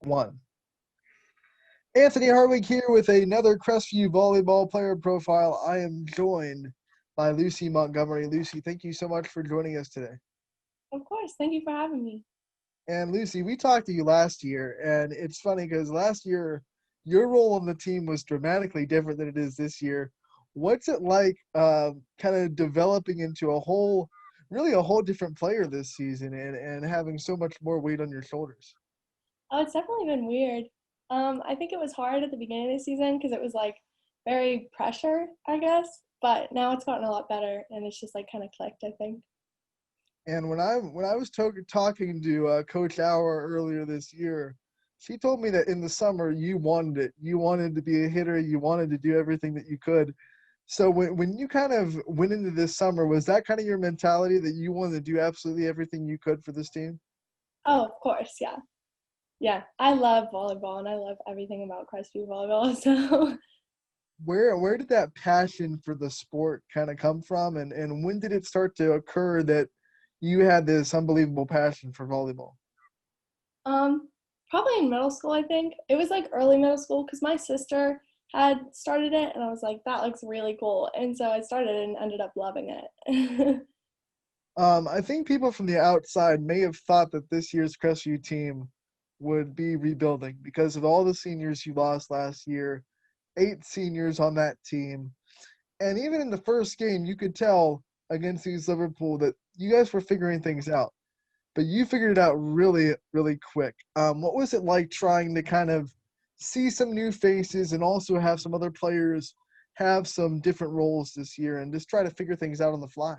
One. Anthony Harwick here with another Crestview volleyball player profile. I am joined by Lucy Montgomery. Lucy, thank you so much for joining us today. Of course. Thank you for having me. And Lucy, we talked to you last year, and it's funny because last year your role on the team was dramatically different than it is this year. What's it like kind of developing into really a whole different player this season and having so much more weight on your shoulders? Oh, it's definitely been weird. I think it was hard at the beginning of the season because it was like very pressure, I guess. But now it's gotten a lot better, and it's just like kind of clicked, I think. And when I was talking to Coach Auer earlier this year, she told me that in the summer you wanted it. You wanted to be a hitter. You wanted to do everything that you could. So when you kind of went into this summer, was that kind of your mentality that you wanted to do absolutely everything you could for this team? Oh, of course, yeah. Yeah, I love volleyball, and I love everything about Crestview volleyball. So Where did that passion for the sport kind of come from, and when did it start to occur that you had this unbelievable passion for volleyball? um, probably in middle school, I think. It was like early middle school because my sister had started it, and I was like, that looks really cool. And so I started and ended up loving it. I think people from the outside may have thought that this year's Crestview team would be rebuilding because of all the seniors you lost last year, 8 seniors on that team. And even in the first game, you could tell against East Liverpool that you guys were figuring things out. But you figured it out really, really quick. What was it like trying to kind of see some new faces and also have some other players have some different roles this year and just try to figure things out on the fly?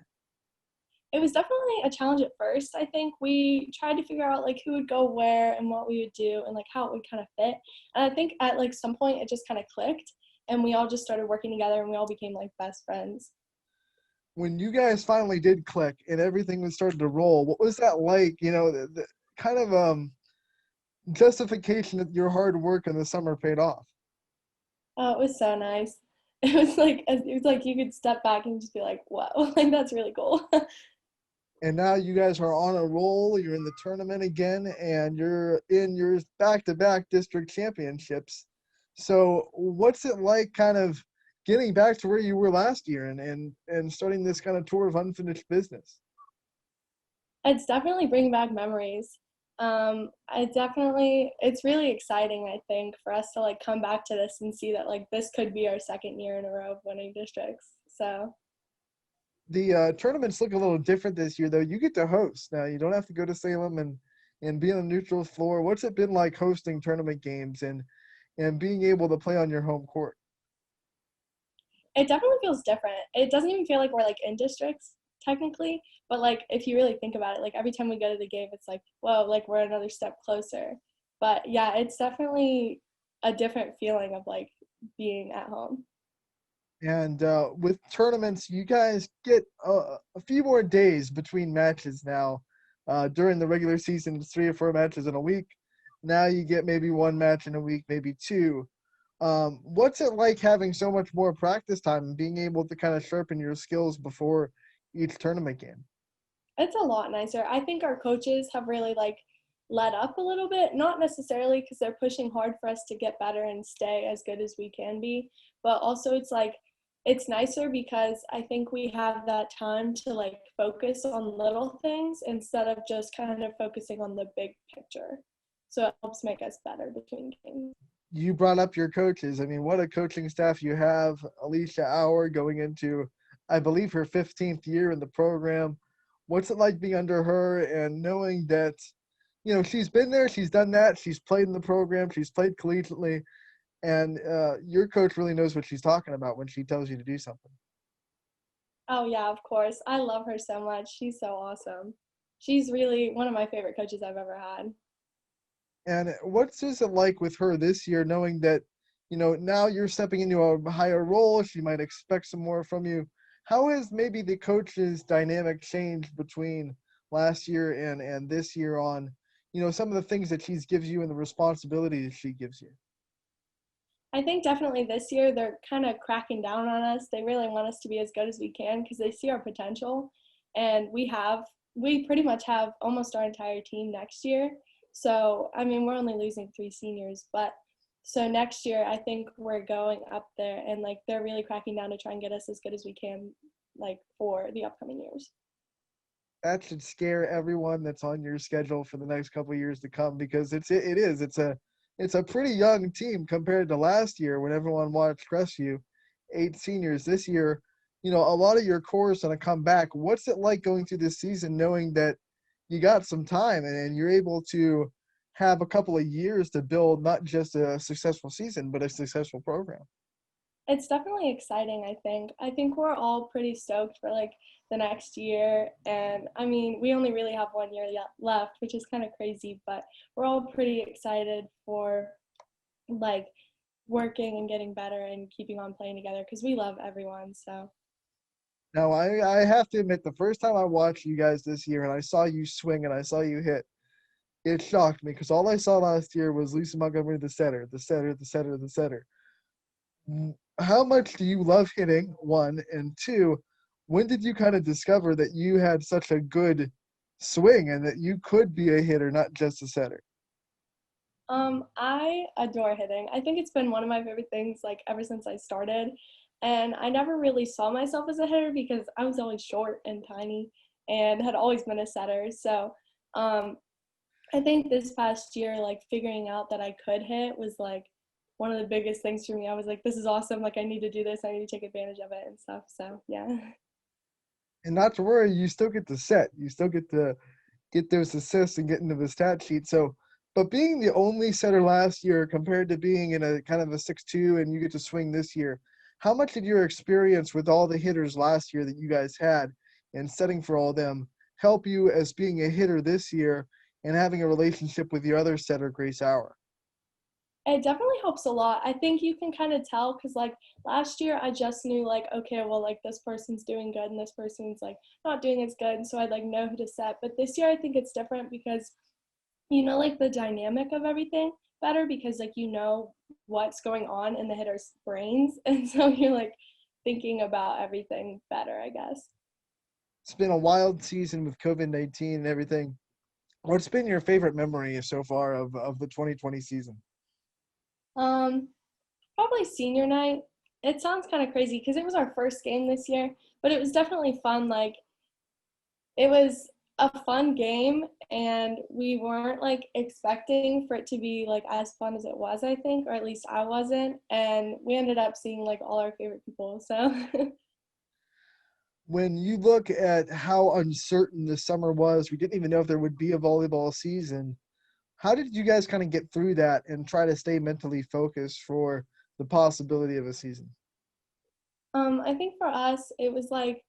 It was definitely a challenge at first. I think we tried to figure out like who would go where and what we would do and like how it would kind of fit. And I think at like some point it just kind of clicked and we all just started working together and we all became like best friends. When you guys finally did click and everything was starting to roll, what was that like? The kind of justification that your hard work in the summer paid off. Oh, it was so nice. It was like you could step back and just be like, whoa, like that's really cool. And now you guys are on a roll. You're in the tournament again, and you're in your back-to-back district championships. So, what's it like, kind of getting back to where you were last year and starting this kind of tour of unfinished business? It's definitely bringing back memories. It's really exciting, I think, for us to like come back to this and see that like this could be our second year in a row of winning districts. So The tournaments look a little different this year, though. You get to host now. You don't have to go to Salem and be on a neutral floor. What's it been like hosting tournament games and being able to play on your home court? it definitely feels different. It doesn't even feel like we're like in districts technically, but like if you really think about it, like every time we go to the game, it's like, whoa, like we're another step closer. But yeah, it's definitely a different feeling of like being at home. And with tournaments, you guys get a few more days between matches now. During the regular season, it's 3 or 4 matches in a week. Now you get maybe one match in a week, maybe two. What's it like having so much more practice time and being able to kind of sharpen your skills before each tournament game? It's a lot nicer. I think our coaches have really like let up a little bit, not necessarily because they're pushing hard for us to get better and stay as good as we can be, but also it's like it's nicer because I think we have that time to like focus on little things instead of just kind of focusing on the big picture. So it helps make us better between games. You brought up your coaches. I mean, what a coaching staff you have. Alisha Auer going into, I believe, her 15th year in the program. What's it like being under her and knowing that, she's been there, she's done that, she's played in the program, she's played collegiately, and your coach really knows what she's talking about when she tells you to do something. Oh yeah, of course. I love her so much. She's so awesome. She's really one of my favorite coaches I've ever had. And what's is it like with her this year, knowing that, now you're stepping into a higher role, she might expect some more from you. How has maybe the coach's dynamic changed between last year and this year on, some of the things that she gives you and the responsibilities she gives you? I think definitely this year they're kind of cracking down on us. They really want us to be as good as we can because they see our potential. And we pretty much have almost our entire team next year. So, I mean, we're only losing 3 seniors, but so next year I think we're going up there and like they're really cracking down to try and get us as good as we can like for the upcoming years. That should scare everyone that's on your schedule for the next couple of years to come because it's a pretty young team compared to last year when everyone watched Crestview, 8 seniors this year. A lot of your core is going to come back. What's it like going through this season knowing that you got some time and you're able to have a couple of years to build not just a successful season but a successful program? It's definitely exciting, I think. I think we're all pretty stoked for like the next year. And I mean, we only really have 1 year left, which is kind of crazy, but we're all pretty excited for like working and getting better and keeping on playing together because we love everyone. So Now, I have to admit, the first time I watched you guys this year and I saw you swing and I saw you hit, it shocked me because all I saw last year was Lucy Montgomery, the setter, the setter, the setter, the setter. How much do you love hitting, one? And two, when did you kind of discover that you had such a good swing and that you could be a hitter, not just a setter? I adore hitting. I think it's been one of my favorite things like ever since I started. And I never really saw myself as a hitter because I was always short and tiny and had always been a setter. So I think this past year, like figuring out that I could hit was like one of the biggest things for me. I was like, this is awesome. Like, I need to do this. I need to take advantage of it and stuff. So, yeah. And not to worry, you still get to set. You still get to get those assists and get into the stat sheet. So, but being the only setter last year compared to being in a kind of a 6-2 and you get to swing this year, how much did your experience with all the hitters last year that you guys had and setting for all them help you as being a hitter this year and having a relationship with your other setter, Grace Auer? It definitely helps a lot. I think you can kind of tell because, like, last year I just knew, like, okay, well, like, this person's doing good and this person's, like, not doing as good. And so I'd, like, know who to set. But this year I think it's different because like the dynamic of everything better because like what's going on in the hitter's brains and so you're like thinking about everything better, I guess. It's been a wild season with COVID-19 and everything. What's been your favorite memory so far of the 2020 season? um Probably senior night. It sounds kind of crazy because it was our first game this year, but it was definitely fun. Like it was a fun game and we weren't like expecting for it to be like as fun as it was, I think, or at least I wasn't, and we ended up seeing like all our favorite people, so When you look at how uncertain the summer was, we didn't even know if there would be a volleyball season. How did you guys kind of get through that and try to stay mentally focused for the possibility of a season? I think for us, it was like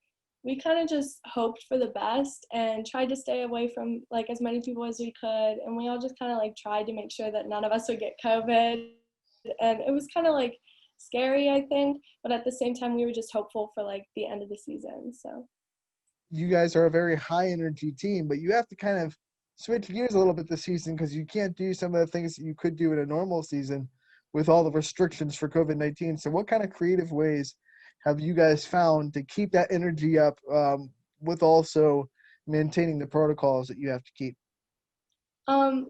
we kind of just hoped for the best and tried to stay away from like as many people as we could. And we all just kind of like tried to make sure that none of us would get COVID. And it was kind of like scary, I think. But at the same time, we were just hopeful for like the end of the season. So. You guys are a very high energy team, but you have to kind of switch gears a little bit this season because you can't do some of the things that you could do in a normal season with all the restrictions for COVID-19. So, what kind of creative ways have you guys found to keep that energy up with also maintaining the protocols that you have to keep?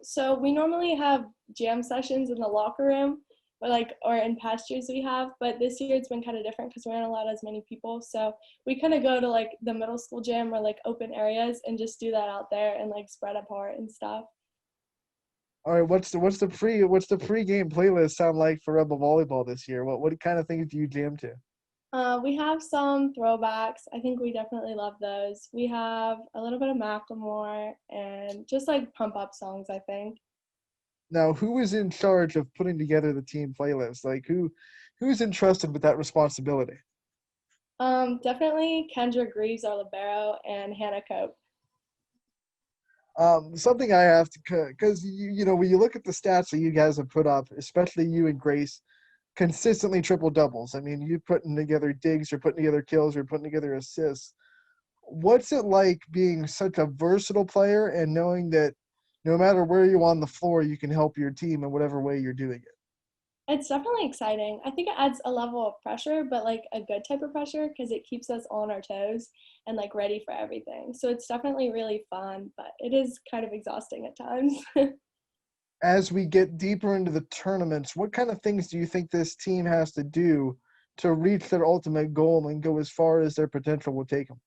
So we normally have jam sessions in the locker room, or in past years we have, but this year it's been kind of different because we aren't allowed as many people. So we kind of go to like the middle school gym or like open areas and just do that out there and like spread apart and stuff. All right, what's the pre-game playlist sound like for Rebel Volleyball this year? What kind of things do you jam to? We have some throwbacks. I think we definitely love those. We have a little bit of Macklemore and just like pump up songs, I think. Now, who is in charge of putting together the team playlist? Like who's entrusted with that responsibility? Definitely Kendra Greaves, our libero, and Hannah Cope. Something I have to, because when you look at the stats that you guys have put up, especially you and Grace, consistently triple doubles. I mean, you're putting together digs, you're putting together kills, you're putting together assists. What's it like being such a versatile player and knowing that no matter where you're on the floor, you can help your team in whatever way you're doing it? It's definitely exciting. I think it adds a level of pressure, but like a good type of pressure because it keeps us on our toes and like ready for everything. So it's definitely really fun, but it is kind of exhausting at times. as we get deeper into the tournaments, what kind of things do you think this team has to do to reach their ultimate goal and go as far as their potential will take them?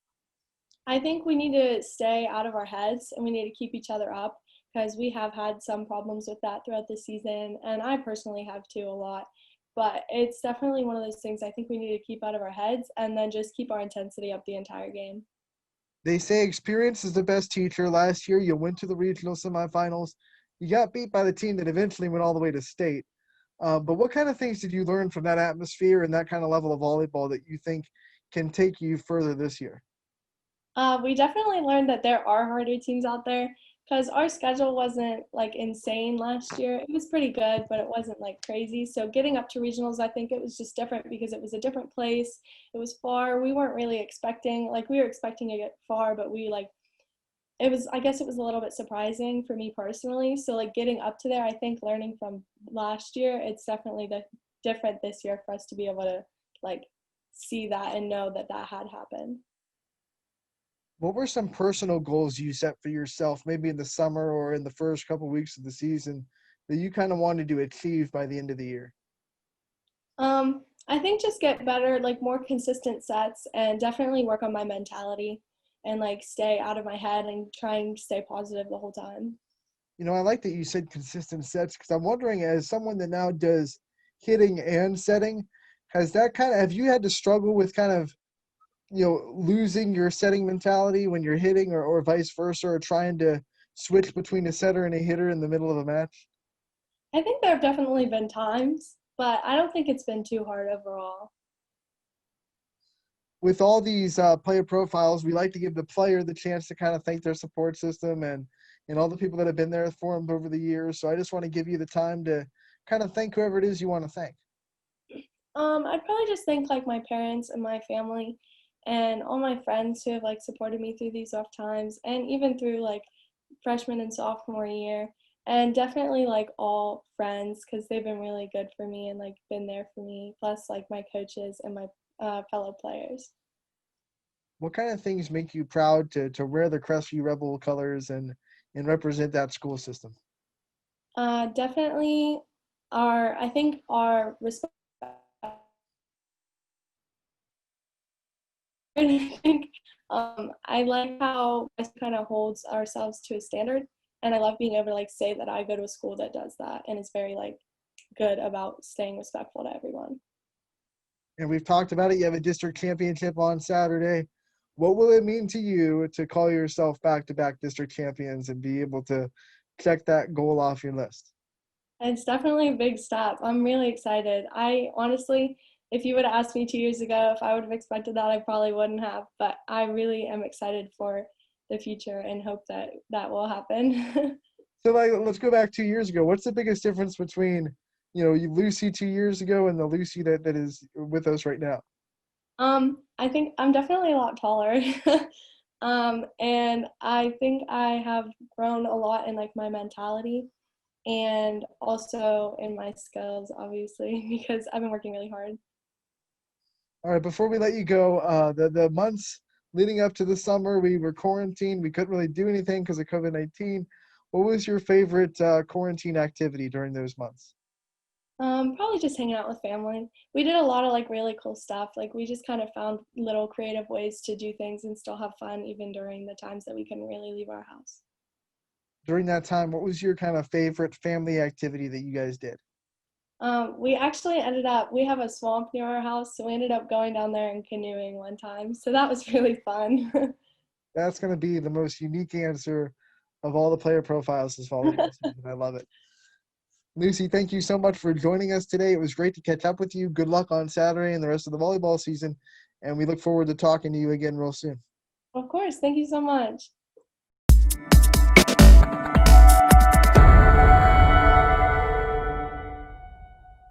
I think we need to stay out of our heads and we need to keep each other up because we have had some problems with that throughout the season. And I personally have too a lot. But it's definitely one of those things I think we need to keep out of our heads and then just keep our intensity up the entire game. They say experience is the best teacher. Last year, you went to the regional semifinals. You got beat by the team that eventually went all the way to state. But what kind of things did you learn from that atmosphere and that kind of level of volleyball that you think can take you further this year? We definitely learned that there are harder teams out there because our schedule wasn't like insane last year. It was pretty good, but it wasn't like crazy. So getting up to regionals, I think it was just different because it was a different place. It was far. We weren't really expecting, like we were expecting to get far, but we like it was, I guess it was a little bit surprising for me personally. So like getting up to there, I think learning from last year, it's definitely different this year for us to be able to like see that and know that that had happened. What were some personal goals you set for yourself, maybe in the summer or in the first couple weeks of the season, that you kind of wanted to achieve by the end of the year? I think just get better, like more consistent sets, and definitely work on my mentality and like stay out of my head and try and stay positive the whole time. I like that you said consistent sets because I'm wondering, as someone that now does hitting and setting, have you had to struggle with kind of, losing your setting mentality when you're hitting or vice versa, or trying to switch between a setter and a hitter in the middle of a match? I think there have definitely been times, but I don't think it's been too hard overall. With all these player profiles, we like to give the player the chance to kind of thank their support system and all the people that have been there for them over the years. So I just want to give you the time to kind of thank whoever it is you want to thank. I'd probably just thank like my parents and my family and all my friends who have like supported me through these rough times and even through like freshman and sophomore year, and definitely like all friends because they've been really good for me and like been there for me, plus like my coaches and my fellow players. What kind of things make you proud to wear the Crestview Rebel colors and represent that school system? Definitely I think our respect. I think I like how it kind of holds ourselves to a standard, and I love being able to like say that I go to a school that does that and is very like good about staying respectful to everyone. And we've talked about it. You have a district championship on Saturday. What will it mean to you to call yourself back-to-back district champions and be able to check that goal off your list? It's definitely a big step. I'm really excited. I honestly, if you would have asked me 2 years ago if I would have expected that, I probably wouldn't have. But I really am excited for the future and hope that that will happen. So, let's go back 2 years ago. What's the biggest difference between, Lucy 2 years ago and the Lucy that is with us right now? I think I'm definitely a lot taller. And I think I have grown a lot in like my mentality and also in my skills, obviously, because I've been working really hard. All right, before we let you go, the months leading up to the summer, we were quarantined. We couldn't really do anything because of COVID-19. What was your favorite quarantine activity during those months? Probably just hanging out with family. We did a lot of like really cool stuff. Like we just kind of found little creative ways to do things and still have fun even during the times that we couldn't really leave our house. During that time, what was your kind of favorite family activity that you guys did? We actually we have a swamp near our house, so we ended up going down there and canoeing one time. So that was really fun. That's going to be the most unique answer of all the player profiles this volleyball season. I love it. Lucy, thank you so much for joining us today. It was great to catch up with you. Good luck on Saturday and the rest of the volleyball season. And we look forward to talking to you again real soon. Of course. Thank you so much.